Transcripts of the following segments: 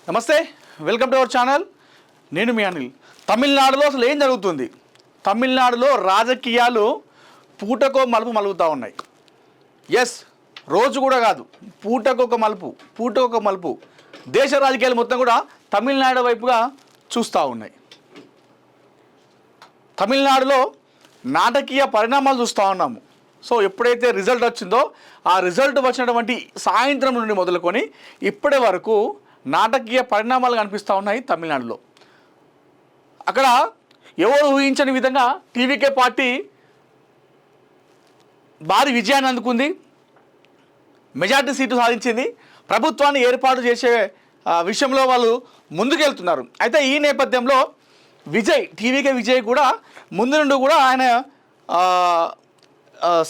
నమస్తే, welcome to our channel. నేను మీ అనిల్. తమిళనాడులో అసలు ఏం జరుగుతుంది? తమిళనాడులో రాజకీయాలు పూటకో మలుపు మలుగుతూ ఉన్నాయి. ఎస్, రోజు కూడా కాదు, పూటకొక మలుపు. దేశ రాజకీయాలు మొత్తం కూడా తమిళనాడు వైపుగా చూస్తూ ఉన్నాయి. తమిళనాడులో నాటకీయ పరిణామాలు చూస్తూ ఉన్నాము. సో ఎప్పుడైతే రిజల్ట్ వచ్చిందో ఆ రిజల్ట్ వచ్చినటువంటి సాయంత్రం నుండి మొదలుకొని ఇప్పటి వరకు నాటకీయ పరిణామాలు కనిపిస్తూ ఉన్నాయి తమిళనాడులో. అక్కడ ఎవరు ఊహించని విధంగా టీవీకే పార్టీ భారీ విజయాన్ని అందుకుంది, మెజార్టీ సీటు సాధించింది, ప్రభుత్వాన్ని ఏర్పాటు చేసే విషయంలో వాళ్ళు ముందుకెళ్తున్నారు. అయితే ఈ నేపథ్యంలో టీవీకే విజయ్ కూడా ముందు నుండి కూడా ఆయన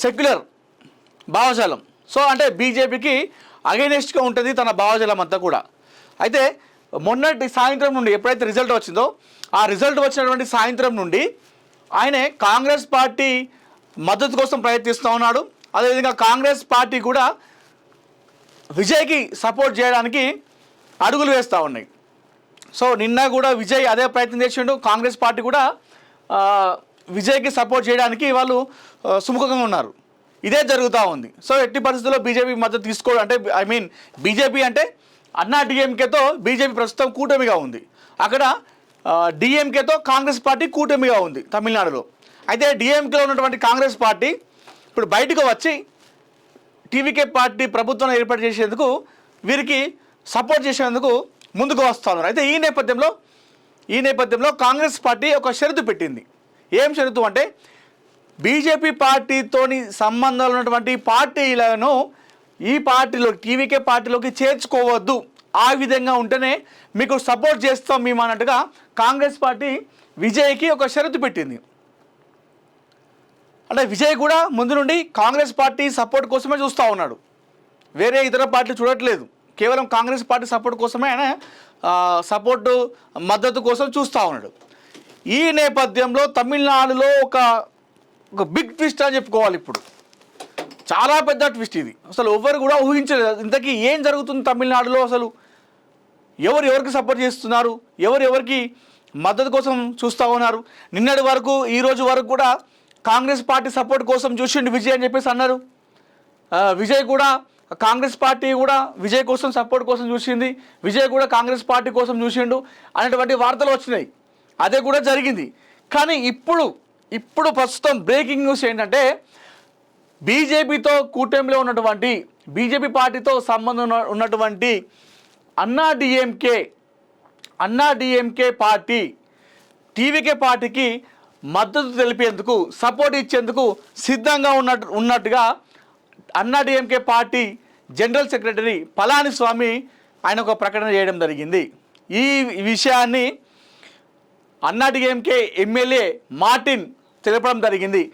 సెక్యులర్ భావజాలం, సో అంటే బీజేపీకి అగైనెస్ట్గా ఉంటుంది తన భావజాలం అంతా కూడా. అయితే మొన్నటి సాయంత్రం నుండి ఎప్పుడైతే రిజల్ట్ వచ్చిందో ఆ రిజల్ట్ వచ్చినటువంటి సాయంత్రం నుండి ఆయనే కాంగ్రెస్ పార్టీ మద్దతు కోసం ప్రయత్నిస్తూ ఉన్నాడు. అదేవిధంగా కాంగ్రెస్ పార్టీ కూడా విజయ్కి సపోర్ట్ చేయడానికి అడుగులు వేస్తూ ఉన్నాయి. సో నిన్న కూడా విజయ్ అదే ప్రయత్నం చేసిండు. కాంగ్రెస్ పార్టీ కూడా విజయ్కి సపోర్ట్ చేయడానికి వాళ్ళు సుముఖంగా ఉన్నారు. ఇదే జరుగుతూ ఉంది. సో ఎట్టి పరిస్థితుల్లో బీజేపీ మద్దతు తీసుకోవడం అంటే బీజేపీ అంటే అన్నా డిఎంకేతో బీజేపీ ప్రస్తుతం కూటమిగా ఉంది. అక్కడ డిఎంకేతో కాంగ్రెస్ పార్టీ కూటమిగా ఉంది తమిళనాడులో. అయితే డిఎంకేలో ఉన్నటువంటి కాంగ్రెస్ పార్టీ ఇప్పుడు బయటకు వచ్చి టీవీకే పార్టీ ప్రభుత్వం ఏర్పాటు చేసేందుకు వీరికి సపోర్ట్ చేసేందుకు ముందుకు వస్తున్నారు. అయితే ఈ నేపథ్యంలో కాంగ్రెస్ పార్టీ ఒక షరతు పెట్టింది. ఏం షరతు అంటే బీజేపీ పార్టీతోని సంబంధాలు ఉన్నటువంటి పార్టీలను ఈ పార్టీలో టీవీకే పార్టీలోకి చేర్చుకోవద్దు, ఆ విధంగా ఉంటేనే మీకు సపోర్ట్ చేస్తాం మేము అన్నట్టుగా కాంగ్రెస్ పార్టీ విజయ్కి ఒక షరతు పెట్టింది. అంటే విజయ్ కూడా ముందు నుండి కాంగ్రెస్ పార్టీ సపోర్ట్ కోసమే చూస్తూ ఉన్నాడు, వేరే ఇతర పార్టీలు చూడట్లేదు. కేవలం కాంగ్రెస్ పార్టీ సపోర్ట్ కోసమే ఆయన మద్దతు కోసం చూస్తూ ఉన్నాడు. ఈ నేపథ్యంలో తమిళనాడులో ఒక బిగ్ ట్విస్ట్ అని చెప్పుకోవాలి. ఇప్పుడు చాలా పెద్ద ట్విస్ట్ ఇది. అసలు ఎవరు కూడా ఊహించలేదు. ఇంతకీ ఏం జరుగుతుంది తమిళనాడులో, అసలు ఎవరికి సపోర్ట్ చేస్తున్నారు, ఎవరికి మద్దతు కోసం చూస్తూ ఉన్నారు. నిన్నటి వరకు ఈ రోజు వరకు కూడా కాంగ్రెస్ పార్టీ సపోర్ట్ కోసం చూసిండు విజయ్ అని చెప్పేసి అన్నారు. విజయ్ కూడా కాంగ్రెస్ పార్టీ కూడా విజయ్ కోసం సపోర్ట్ కోసం చూసింది, విజయ్ కూడా కాంగ్రెస్ పార్టీ కోసం చూసిండు అనేటువంటి వార్తలు వచ్చినాయి. అదే కూడా జరిగింది. కానీ ఇప్పుడు ప్రస్తుతం బ్రేకింగ్ న్యూస్ ఏంటంటే బీజేపీతో కూటమిలో ఉన్నటువంటి బీజేపీ పార్టీతో సంబంధం ఉన్నటువంటి అన్నా డిఎంకే పార్టీ టీవీకే పార్టీకి మద్దతు తెలిపేందుకు సపోర్ట్ ఇచ్చేందుకు సిద్ధంగా ఉన్నట్టుగా అన్నా DMK party general secretary Palaniswami ఆయన ఒక ప్రకటన చేయడం జరిగింది. ఈ విషయాన్ని అన్నా డిఎంకే ఎమ్మెల్యే మార్టిన్ తెలపడం జరిగింది.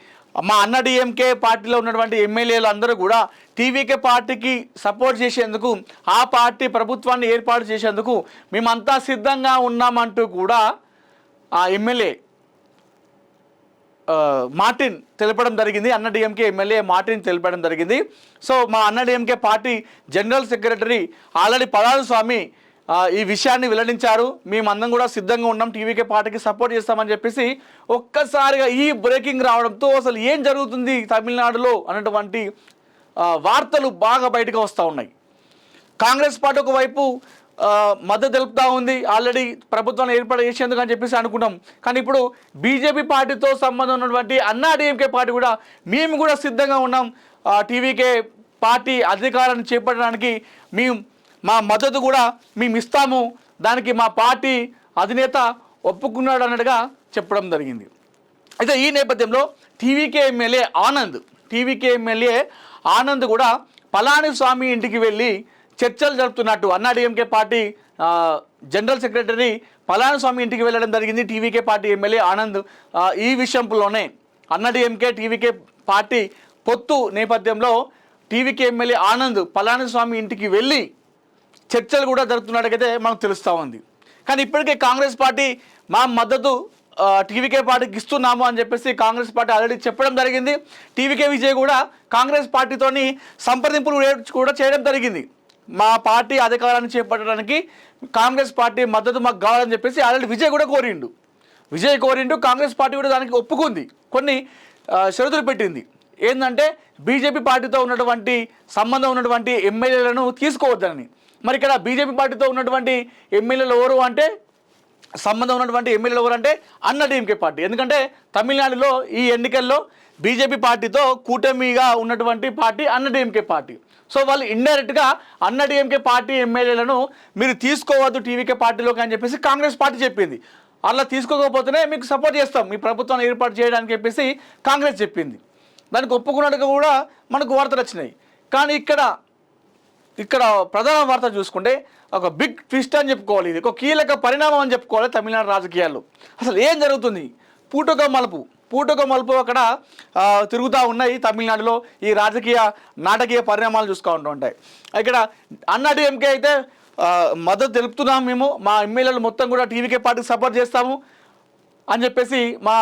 మా అన్నా డిఎంకే పార్టీలో ఉన్నటువంటి ఎమ్మెల్యేలు అందరూ కూడా టీవీకే పార్టీకి సపోర్ట్ చేసేందుకు, ఆ పార్టీ ప్రభుత్వాన్ని ఏర్పాటు చేసేందుకు మేమంతా సిద్ధంగా ఉన్నామంటూ కూడా ఆ ఎమ్మెల్యే మార్టిన్ తెలపడం జరిగింది. అన్నా డిఎంకే ఎమ్మెల్యే మార్టిన్ తెలపడం జరిగింది. సో మా అన్నా DMK party general secretary already Palaniswami ఈ విషయాన్ని వెల్లడించారు. మేమందరం కూడా సిద్ధంగా ఉన్నాం, టీవీకే పార్టీకి సపోర్ట్ చేస్తామని చెప్పేసి ఒక్కసారిగా ఈ బ్రేకింగ్ రావడంతో అసలు ఏం జరుగుతుంది తమిళనాడులో అన్నటువంటి వార్తలు బాగా బయటకు వస్తూ ఉన్నాయి. కాంగ్రెస్ పార్టీ ఒకవైపు మద్దతు తెలుపుతూ ఉంది, ఆల్రెడీ ప్రభుత్వాన్ని ఏర్పాటు చేసేందుకు అని చెప్పేసి అనుకున్నాం. కానీ ఇప్పుడు బీజేపీ పార్టీతో సంబంధం ఉన్నటువంటి అన్నా డిఎంకే పార్టీ కూడా మేము కూడా సిద్ధంగా ఉన్నాం, టీవీకే పార్టీ అధికారాన్ని చేపట్టడానికి మా మద్దతు కూడా మేము ఇస్తాము, దానికి మా పార్టీ అధినేత ఒప్పుకున్నాడు అన్నట్టుగా చెప్పడం జరిగింది. అయితే ఈ నేపథ్యంలో టీవీకే ఎమ్మెల్యే ఆనంద్ కూడా పళనిస్వామి ఇంటికి వెళ్ళి చర్చలు జరుపుతున్నట్టు అన్నా DMK party general secretary Palaniswami ఇంటికి వెళ్ళడం జరిగింది. టీవీకే పార్టీ ఎమ్మెల్యే ఆనంద్ ఈ విషయంలోనే అన్నా డిఎంకే టీవీకే పార్టీ పొత్తు నేపథ్యంలో టీవీకే ఎమ్మెల్యే ఆనంద్ పళనిస్వామి ఇంటికి వెళ్ళి చర్చలు కూడా జరుగుతున్నట్టుగైతే మనకు తెలుస్తూ ఉంది. కానీ ఇప్పటికే కాంగ్రెస్ పార్టీ మా మద్దతు టీవీకే పార్టీకి ఇస్తున్నాము అని చెప్పేసి కాంగ్రెస్ పార్టీ ఆల్రెడీ చెప్పడం జరిగింది. టీవీకే విజయ్ కూడా కాంగ్రెస్ పార్టీతోని సంప్రదింపులు కూడా చేయడం జరిగింది. మా పార్టీ అధికారాన్ని చేపట్టడానికి కాంగ్రెస్ పార్టీ మద్దతు మాకు కావాలని చెప్పేసి ఆల్రెడీ విజయ్ కూడా కోరిండు. కాంగ్రెస్ పార్టీ కూడా దానికి ఒప్పుకుంది, కొన్ని షరతులు పెట్టింది. ఏంటంటే బీజేపీ పార్టీతో ఉన్నటువంటి సంబంధం ఉన్నటువంటి ఎమ్మెల్యేలను తీసుకోవద్దని. మరి ఇక్కడ బీజేపీ పార్టీతో ఉన్నటువంటి ఎమ్మెల్యేలు ఎవరు అంటే, సంబంధం ఉన్నటువంటి ఎమ్మెల్యేలు ఎవరు అంటే అన్నా డీఎంకే పార్టీ. ఎందుకంటే తమిళనాడులో ఈ ఎన్నికల్లో బీజేపీ పార్టీతో కూటమిగా ఉన్నటువంటి పార్టీ అన్నా డీఎంకే పార్టీ. సో వాళ్ళు ఇండైరెక్ట్గా అన్నా డీఎంకే పార్టీ ఎమ్మెల్యేలను మీరు తీసుకోవద్దు టీవీకే పార్టీలోకి అని చెప్పేసి కాంగ్రెస్ పార్టీ చెప్పింది. అలా తీసుకోకపోతేనే మీకు సపోర్ట్ చేస్తాం, మీ ప్రభుత్వాన్ని ఏర్పాటు చేయడానికి చెప్పేసి కాంగ్రెస్ చెప్పింది. దానికి ఒప్పుకున్నట్టుగా కూడా మనకు వార్తలు వచ్చినాయి. కానీ ఇక్కడ ప్రధాన వార్త చూసుకుంటే ఒక బిగ్ ట్విస్ట్ అని చెప్పుకోవాలి, ఇది ఒక కీలక పరిణామం అని చెప్పుకోవాలి తమిళనాడు రాజకీయాల్లో. అసలు ఏం జరుగుతుంది? పూటక మలుపు అక్కడ తిరుగుతూ ఉన్నాయి తమిళనాడులో. ఈ నాటకీయ పరిణామాలు చూసుకుంటూ ఉంటాయి. ఇక్కడ అన్నా డీఎంకే అయితే మద్దతు తెలుపుతున్నాము, మేము మా ఎమ్మెల్యేలు మొత్తం కూడా టీవీకే పార్టీకి సపోర్ట్ చేస్తాము అని చెప్పేసి మా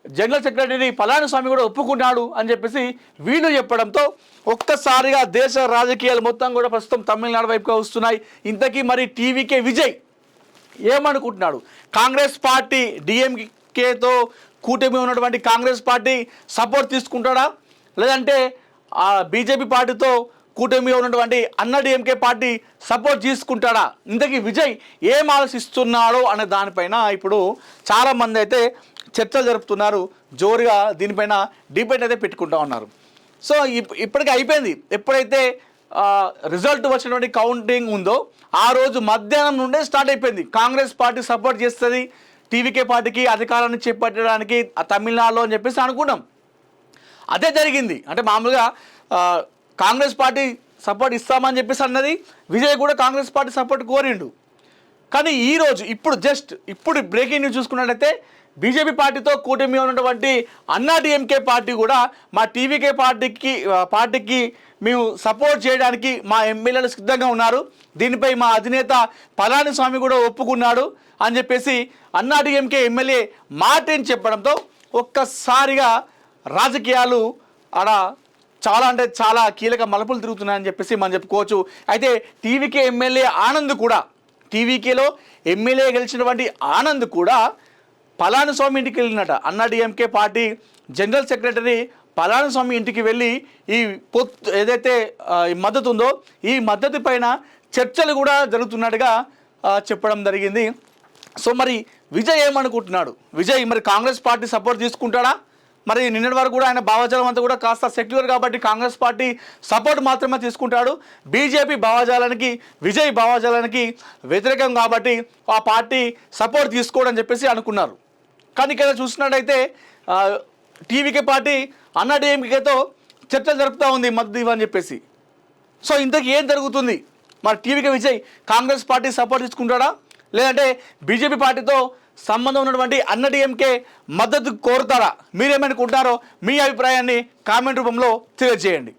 జనరల్ సెక్రటరీ పళనిస్వామి కూడా ఒప్పుకున్నాడు అని చెప్పేసి వీళ్ళు చెప్పడంతో ఒక్కసారిగా దేశ రాజకీయాలు మొత్తం కూడా ప్రస్తుతం తమిళనాడు వైపుగా వస్తున్నాయి. ఇంతకీ మరి టీవీకే విజయ్ ఏమనుకుంటున్నాడు? కాంగ్రెస్ పార్టీ డిఎంకేతో కూటమి ఉన్నటువంటి కాంగ్రెస్ పార్టీ సపోర్ట్ తీసుకుంటాడా, లేదంటే బీజేపీ పార్టీతో కూటమి ఉన్నటువంటి అన్నా డీఎంకే పార్టీ సపోర్ట్ తీసుకుంటాడా? ఇంతకీ విజయ్ ఏం ఆలోచిస్తున్నాడో అనే దానిపైన ఇప్పుడు చాలామంది అయితే చర్చలు జరుపుతున్నారు, జోరుగా దీనిపైన డిబేట్ అయితే పెట్టుకుంటూ ఉన్నారు. సో ఇప్పటికీ అయిపోయింది. ఎప్పుడైతే రిజల్ట్ వచ్చినటువంటి కౌంటింగ్ ఉందో ఆ రోజు మధ్యాహ్నం నుండే స్టార్ట్ అయిపోయింది. కాంగ్రెస్ పార్టీ సపోర్ట్ చేస్తుంది టీవీకే పార్టీకి అధికారాన్ని చేపట్టడానికి తమిళనాడులో అని చెప్పేసి అనుకున్నాం. అదే జరిగింది. అంటే మామూలుగా కాంగ్రెస్ పార్టీ సపోర్ట్ ఇస్తామని చెప్పేసి అన్నది, విజయ్ కూడా కాంగ్రెస్ పార్టీ సపోర్ట్ కోరిండు. కానీ ఈరోజు ఇప్పుడు బ్రేకింగ్ న్యూస్ చూసుకున్నట్లయితే బీజేపీ పార్టీతో కూటమి ఉన్నటువంటి అన్నా డీఎంకే పార్టీ కూడా మా టీవీకే పార్టీకి మేము సపోర్ట్ చేయడానికి మా ఎమ్మెల్యేలు సిద్ధంగా ఉన్నారు, దీనిపై మా అధినేత పళనిస్వామి కూడా ఒప్పుకున్నాడు అని చెప్పేసి అన్నా డీఎంకే ఎమ్మెల్యే మార్టిన్ చెప్పడంతో ఒక్కసారిగా రాజకీయాలు ఆడ చాలా కీలక మలుపులు తిరుగుతున్నాయని చెప్పేసి మనం చెప్పుకోవచ్చు. అయితే టీవీకే ఎమ్మెల్యే ఆనంద్ కూడా, టీవీకేలో ఎమ్మెల్యే గెలిచినటువంటి ఆనంద్ కూడా పళనిస్వామి ఇంటికి వెళ్ళినట. అన్నా DMK party general secretary Palaniswami ఇంటికి వెళ్ళి ఈ ఏదైతే మద్దతు ఉందో ఈ మద్దతు పైన చర్చలు కూడా జరుగుతున్నట్టుగా చెప్పడం జరిగింది. సో మరి విజయ్ ఏమనుకుంటున్నాడు? విజయ్ మరి కాంగ్రెస్ పార్టీ సపోర్ట్ తీసుకుంటాడా? మరి నిన్నటి వరకు కూడా ఆయన భావజాలం అంతా కూడా కాస్త సెక్యులర్ కాబట్టి కాంగ్రెస్ పార్టీ సపోర్ట్ మాత్రమే తీసుకుంటాడు, బీజేపీ భావజాలానికి విజయ్ భావజాలానికి వ్యతిరేకం కాబట్టి ఆ పార్టీ సపోర్ట్ తీసుకోవడం చెప్పేసి అనుకున్నారు. కానీ ఇక్కడ చూసినట్టయితే టీవీకే పార్టీ అన్నా డీఎంకేతో చర్చలు జరుపుతూ ఉంది మద్దతు ఇవ్వని చెప్పేసి. సో ఇంతకీ ఏం జరుగుతుంది? మరి టీవీకే విజయ్ కాంగ్రెస్ పార్టీ సపోర్ట్ తీసుకుంటాడా, లేదంటే బీజేపీ పార్టీతో సంబంధం ఉన్నటువంటి అన్నా డీఎంకే మద్దతు కోరుతారా? మీరేమనుకుంటారో మీ అభిప్రాయాన్ని కామెంట్ రూపంలో తెలియజేయండి.